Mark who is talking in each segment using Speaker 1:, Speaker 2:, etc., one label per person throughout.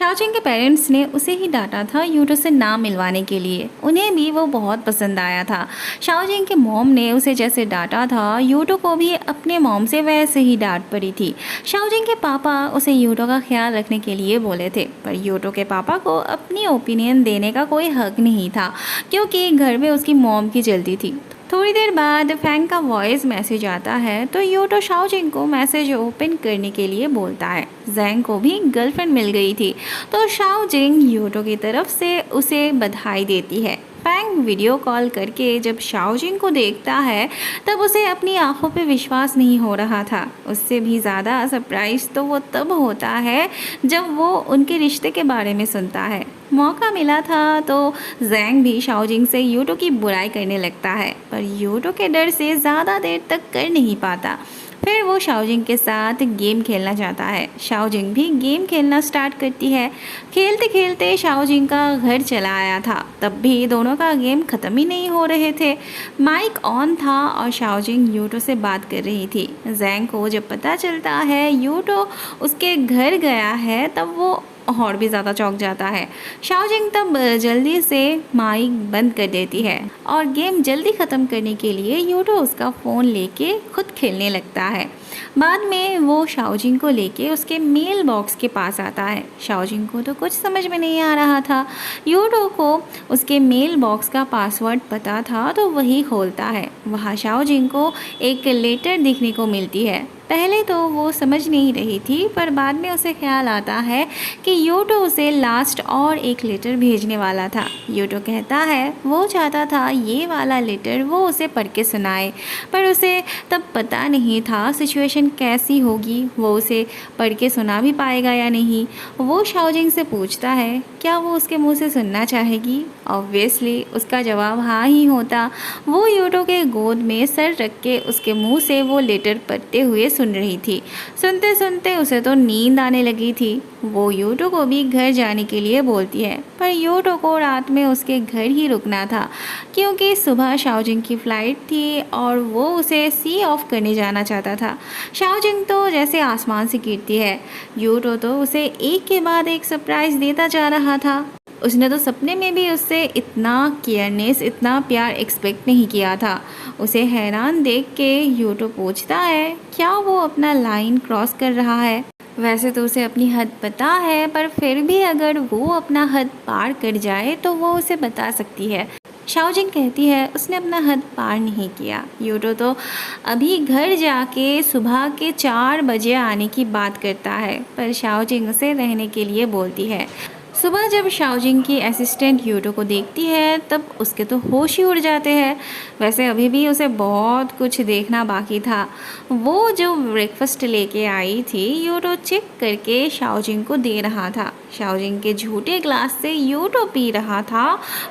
Speaker 1: शाओजिंग के पेरेंट्स ने उसे ही डांटा था यूटो से नाम मिलवाने के लिए। उन्हें भी वो बहुत पसंद आया था। शाओजिंग के मॉम ने उसे जैसे डांटा था, यूटो को भी अपने मॉम से वैसे ही डांट पड़ी थी। शाओजिंग के पापा उसे यूटो का ख्याल रखने के लिए बोले थे, पर यूटो के पापा को अपनी ओपिनियन देने का कोई हक नहीं था, क्योंकि घर में उसकी मॉम की जल्दी थी। थोड़ी देर बाद फैंग का वॉइस मैसेज आता है तो यूटो शाओजिंग को मैसेज ओपन करने के लिए बोलता है। जैंग को भी गर्लफ्रेंड मिल गई थी तो शाओजिंग यूटो की तरफ से उसे बधाई देती है। फैंग वीडियो कॉल करके जब शाओजिंग को देखता है तब उसे अपनी आंखों पे विश्वास नहीं हो रहा था। उससे भी ज़्यादा सरप्राइज तो वो तब होता है जब वो उनके रिश्ते के बारे में सुनता है। मौका मिला था तो जैंग भी शाओजिंग से यूटो की बुराई करने लगता है, पर यूटो के डर से ज़्यादा देर तक कर नहीं पाता। फिर वो शाओजिंग के साथ गेम खेलना चाहता है। शाओजिंग भी गेम खेलना स्टार्ट करती है। खेलते खेलते शाओजिंग का घर चला आया था, तब भी दोनों का गेम ख़त्म ही नहीं हो रहे थे। माइक ऑन था और शाओजिंग यूटो से बात कर रही थी। जैंग को जब पता चलता है यूटो उसके घर गया है तब वो और भी ज़्यादा चौंक जाता है। शाओजिंग तब जल्दी से माइक बंद कर देती है और गेम जल्दी ख़त्म करने के लिए यूटो उसका फ़ोन लेके खुद खेलने लगता है। बाद में वो शाओजिंग को लेके उसके मेल बॉक्स के पास आता है। शाओजिंग को तो कुछ समझ में नहीं आ रहा था। यूटो को उसके मेल बॉक्स का पासवर्ड पता था तो वही खोलता है। वहाँ शाओजिंग को एक लेटर दिखने को मिलती है। पहले तो वो समझ नहीं रही थी, पर बाद में उसे ख्याल आता है कि यूटो उसे लास्ट और एक लेटर भेजने वाला था। यूटो कहता है वो चाहता था ये वाला लेटर वो उसे पढ़ के सुनाए, पर उसे तब पता नहीं था सिचुएशन कैसी होगी, वो उसे पढ़ के सुना भी पाएगा या नहीं। वो शाओजिंग से पूछता है क्या वो उसके मुंह से सुनना चाहेगी। ऑब्वियसली उसका जवाब हाँ ही होता। वो यूटो के गोद में सर रख के उसके मुंह से वो लेटर पढ़ते हुए सुन रही थी। सुनते सुनते उसे तो नींद आने लगी थी। वो यूटो को भी घर जाने के लिए बोलती है, पर यूटो को रात में उसके घर ही रुकना था, क्योंकि सुबह शाओजिंग की फ़्लाइट थी और वो उसे सी ऑफ करने जाना चाहता था। शाओजिंग तो जैसे आसमान से गिरती है। यूटो तो उसे एक के बाद एक सरप्राइज़ देता जा रहा था। उसने तो सपने में भी उससे इतना केयरनेस, इतना प्यार एक्सपेक्ट नहीं किया था। उसे हैरान देख के यूटो पूछता है क्या वो अपना लाइन क्रॉस कर रहा है। वैसे तो उसे अपनी हद पता है, पर फिर भी अगर वो अपना हद पार कर जाए तो वो उसे बता सकती है। शाओजिंग कहती है उसने अपना हद पार नहीं किया। यूटो तो अभी घर जाके सुबह के 4 बजे आने की बात करता है, पर शाओजिंग उसे रहने के लिए बोलती है। सुबह जब शाओजिंग की असिस्टेंट यूटो को देखती है तब उसके तो होश ही उड़ जाते हैं। वैसे अभी भी उसे बहुत कुछ देखना बाकी था। वो जो ब्रेकफास्ट लेके आई थी यूटो चेक करके शाओजिंग को दे रहा था। शाओजिंग के झूठे ग्लास से यूटो पी रहा था,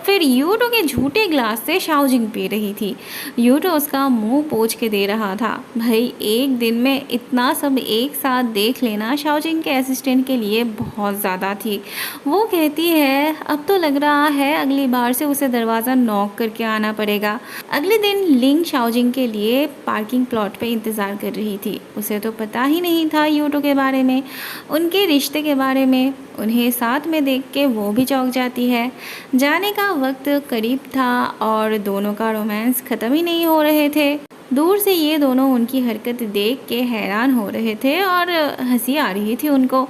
Speaker 1: फिर यूटो के झूठे ग्लास से शाओजिंग पी रही थी। यूटो उसका मुंह पोंछ के दे रहा था। भाई एक दिन में इतना सब एक साथ देख लेना शाओजिंग के असिस्टेंट के लिए बहुत ज़्यादा थी। वो कहती है अब तो लग रहा है अगली बार से उसे दरवाज़ा नॉक करके आना पड़ेगा। अगले दिन लिंग शाओजिंग के लिए पार्किंग प्लॉट पे इंतज़ार कर रही थी। उसे तो पता ही नहीं था यूटो के बारे में, उनके रिश्ते के बारे में। उन्हें साथ में देख के वो भी चौंक जाती है। जाने का वक्त करीब था और दोनों का रोमांस ख़त्म ही नहीं हो रहे थे। दूर से ये दोनों उनकी हरकत देख के हैरान हो रहे थे और हंसी आ रही थी उनको।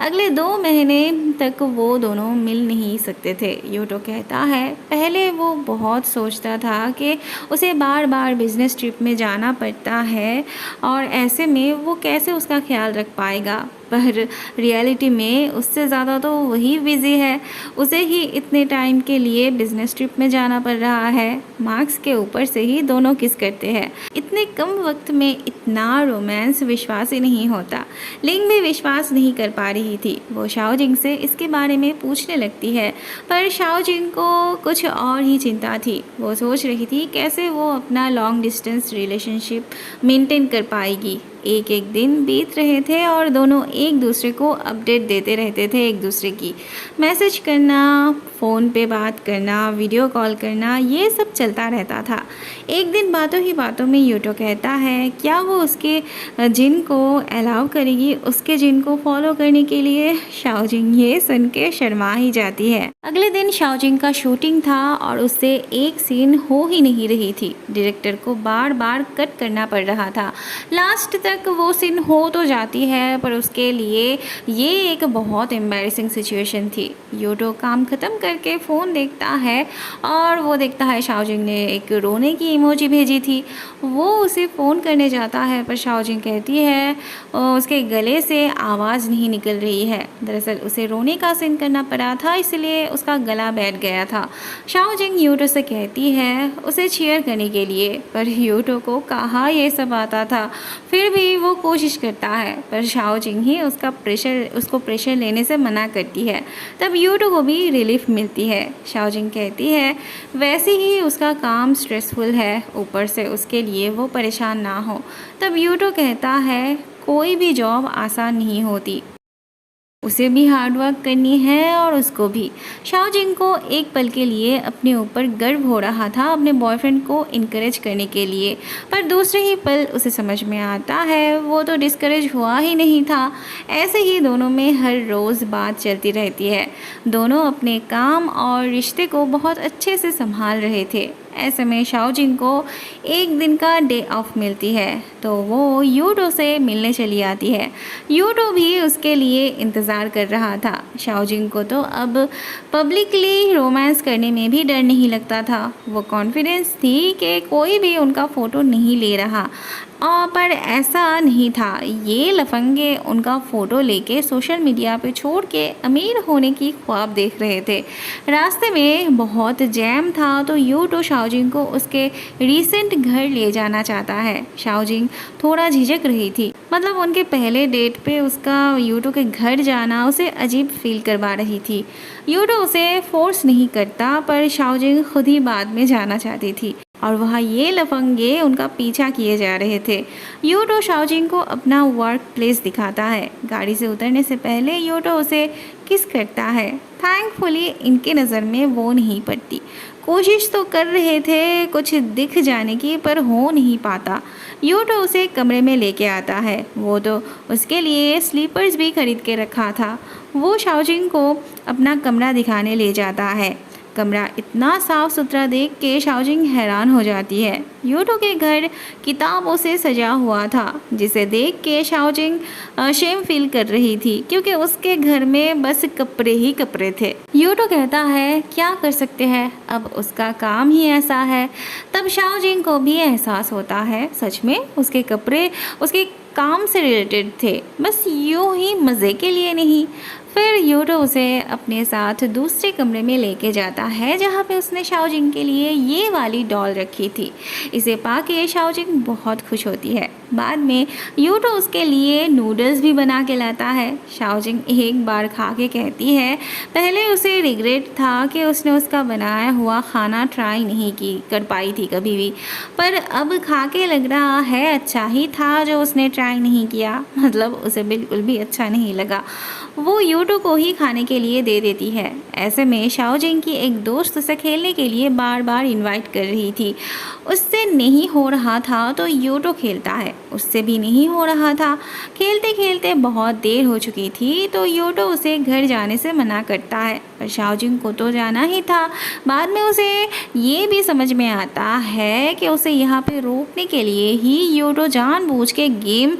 Speaker 1: अगले 2 महीने तक वो दोनों मिल नहीं सकते थे। यूटो कहता है पहले वो बहुत सोचता था कि उसे बार बार बिजनेस ट्रिप में जाना पड़ता है और ऐसे में वो कैसे उसका ख्याल रख पाएगा, पर रियलिटी में उससे ज़्यादा तो वही बिज़ी है। उसे ही इतने टाइम के लिए बिजनेस ट्रिप में जाना पड़ रहा है। मार्क्स के ऊपर से ही दोनों किस करते हैं। इतने कम वक्त में इतना रोमांस विश्वास ही नहीं होता। लिंग भी विश्वास नहीं कर पा रही थी। वो शाओजिंग से इसके बारे में पूछने लगती है, पर शाओजिंग को कुछ और ही चिंता थी। वो सोच रही थी कैसे वो अपना लॉन्ग डिस्टेंस रिलेशनशिप मेंटेन कर पाएगी। एक एक दिन बीत रहे थे और दोनों एक दूसरे को अपडेट देते रहते थे एक दूसरे की। मैसेज करना, फ़ोन पे बात करना, वीडियो कॉल करना, ये सब चलता रहता था। एक दिन बातों ही बातों में यूटो कहता है क्या वो उसके जिन को अलाउ करेगी उसके जिन को फॉलो करने के लिए। शाओजिंग ये सुन के शर्मा ही जाती है। अगले दिन शाओजिंग का शूटिंग था और उससे एक सीन हो ही नहीं रही थी। डायरेक्टर को बार बार कट करना पड़ रहा था। लास्ट तक वो सीन हो तो जाती है पर उसके लिए ये एक बहुत एम्बैरेसिंग सिचुएशन थी। यूटो काम ख़त्म करके फ़ोन देखता है और वो देखता है शाओजिंग ने एक रोने की इमोजी भेजी थी। वो उसे फ़ोन करने जाता है पर शाओजिंग कहती है उसके गले से आवाज़ नहीं निकल रही है। दरअसल उसे रोने का सीन करना पड़ा था इसलिए उसका गला बैठ गया था। शाओजिंग यूटो से कहती है उसे चीयर करने के लिए पर यूटो को कहाँ ये सब आता था। फिर भी वो कोशिश करता है पर शाओजिंग ही उसको प्रेशर लेने से मना करती है। तब यूटो को भी रिलीफ मिलती है। शाओजिंग कहती है वैसे ही उसका काम स्ट्रेसफुल है, ऊपर से उसके लिए वो परेशान ना हो। तब यूटो कहता है कोई भी जॉब आसान नहीं होती, उसे भी हार्ड वर्क करनी है और उसको भी। शाओजिंग को एक पल के लिए अपने ऊपर गर्व हो रहा था अपने बॉयफ्रेंड को इनकरेज करने के लिए, पर दूसरे ही पल उसे समझ में आता है वो तो डिस्करेज हुआ ही नहीं था। ऐसे ही दोनों में हर रोज़ बात चलती रहती है। दोनों अपने काम और रिश्ते को बहुत अच्छे से संभाल रहे थे। ऐसे में शाओजिंग को एक दिन का डे ऑफ मिलती है तो वो यूटो से मिलने चली आती है। यूटो भी उसके लिए इंतज़ार कर रहा था। शाओजिंग को तो अब पब्लिकली रोमांस करने में भी डर नहीं लगता था। वो कॉन्फिडेंस थी कि कोई भी उनका फ़ोटो नहीं ले रहा। पर ऐसा नहीं था। ये लफंगे उनका फ़ोटो लेके सोशल मीडिया पे छोड़ के अमीर होने की ख्वाब देख रहे थे। रास्ते में बहुत जैम था तो यूटो शाओजिंग को उसके रीसेंट घर ले जाना चाहता है। शाओजिंग थोड़ा झिझक रही थी, मतलब उनके पहले डेट पे उसका यूटो के घर जाना उसे अजीब फील करवा रही थी। यूटो उसे फोर्स नहीं करता पर शाओजिंग खुद ही बाद में जाना चाहती थी और वहाँ ये लफंगे उनका पीछा किए जा रहे थे। यूटो शाओजिंग को अपना वर्क प्लेस दिखाता है। गाड़ी से उतरने से पहले यूटो उसे किस करता है। थैंकफुली इनके नज़र में वो नहीं पड़ती। कोशिश तो कर रहे थे कुछ दिख जाने की पर हो नहीं पाता। यूटो उसे कमरे में लेके आता है। वो तो उसके लिए स्लीपर्स भी खरीद के रखा था। वो शाओजिंग को अपना कमरा दिखाने ले जाता है। कमरा इतना साफ सुथरा देख के शाओजिंग हैरान हो जाती है। यूटो के घर किताबों से सजा हुआ था जिसे देख के शाओजिंग शेम फील कर रही थी क्योंकि उसके घर में बस कपड़े ही कपड़े थे। यूटो कहता है क्या कर सकते हैं, अब उसका काम ही ऐसा है। तब शाओजिंग को भी एहसास होता है सच में उसके कपड़े उसके काम से रिलेटेड थे, बस यूं ही मज़े के लिए नहीं। फिर यूटो उसे अपने साथ दूसरे कमरे में लेके जाता है जहाँ पे उसने शाओजिंग के लिए ये वाली डॉल रखी थी। इसे पाके शाओजिंग बहुत खुश होती है। बाद में यूटो उसके लिए नूडल्स भी बना के लाता है। शाओजिंग एक बार खा के कहती है पहले उसे रिग्रेट था कि उसने उसका बनाया हुआ खाना ट्राई नहीं कर पाई थी कभी भी, पर अब खा के लग रहा है अच्छा ही था जो उसने ट्राई नहीं किया, मतलब उसे बिल्कुल भी अच्छा नहीं लगा। वो यूटो को ही खाने के लिए दे देती है। ऐसे में शाओजिंग की एक दोस्त उसे खेलने के लिए बार बार इनवाइट कर रही थी। उससे नहीं हो रहा था तो यूटो खेलता है, उससे भी नहीं हो रहा था। खेलते खेलते बहुत देर हो चुकी थी तो यूटो उसे घर जाने से मना करता है, पर शाओजिंग को तो जाना ही था। बाद में उसे ये भी समझ में आता है कि उसे यहाँ पे रोकने के लिए ही यूटो जानबूझ के गेम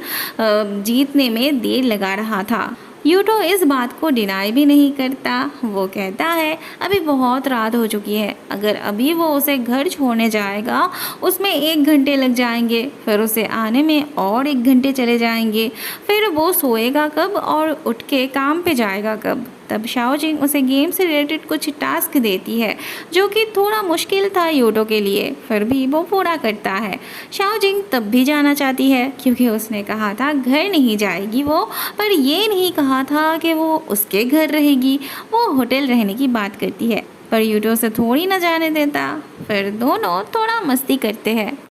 Speaker 1: जीतने में देर लगा रहा था। यूटो इस बात को डिनाई भी नहीं करता। वो कहता है अभी बहुत रात हो चुकी है, अगर अभी वो उसे घर छोड़ने जाएगा उसमें 1 घंटे लग जाएंगे, फिर उसे आने में और 1 घंटे चले जाएंगे, फिर वो सोएगा कब और उठ के काम पे जाएगा कब। तब शाओजिंग उसे गेम से रिलेटेड कुछ टास्क देती है जो कि थोड़ा मुश्किल था यूटो के लिए, फिर भी वो पूरा करता है। शाओजिंग तब भी जाना चाहती है क्योंकि उसने कहा था घर नहीं जाएगी वो, पर ये नहीं कहा था कि वो उसके घर रहेगी। वो होटल रहने की बात करती है पर यूटो से थोड़ी ना जाने देता। फिर दोनों थोड़ा मस्ती करते हैं।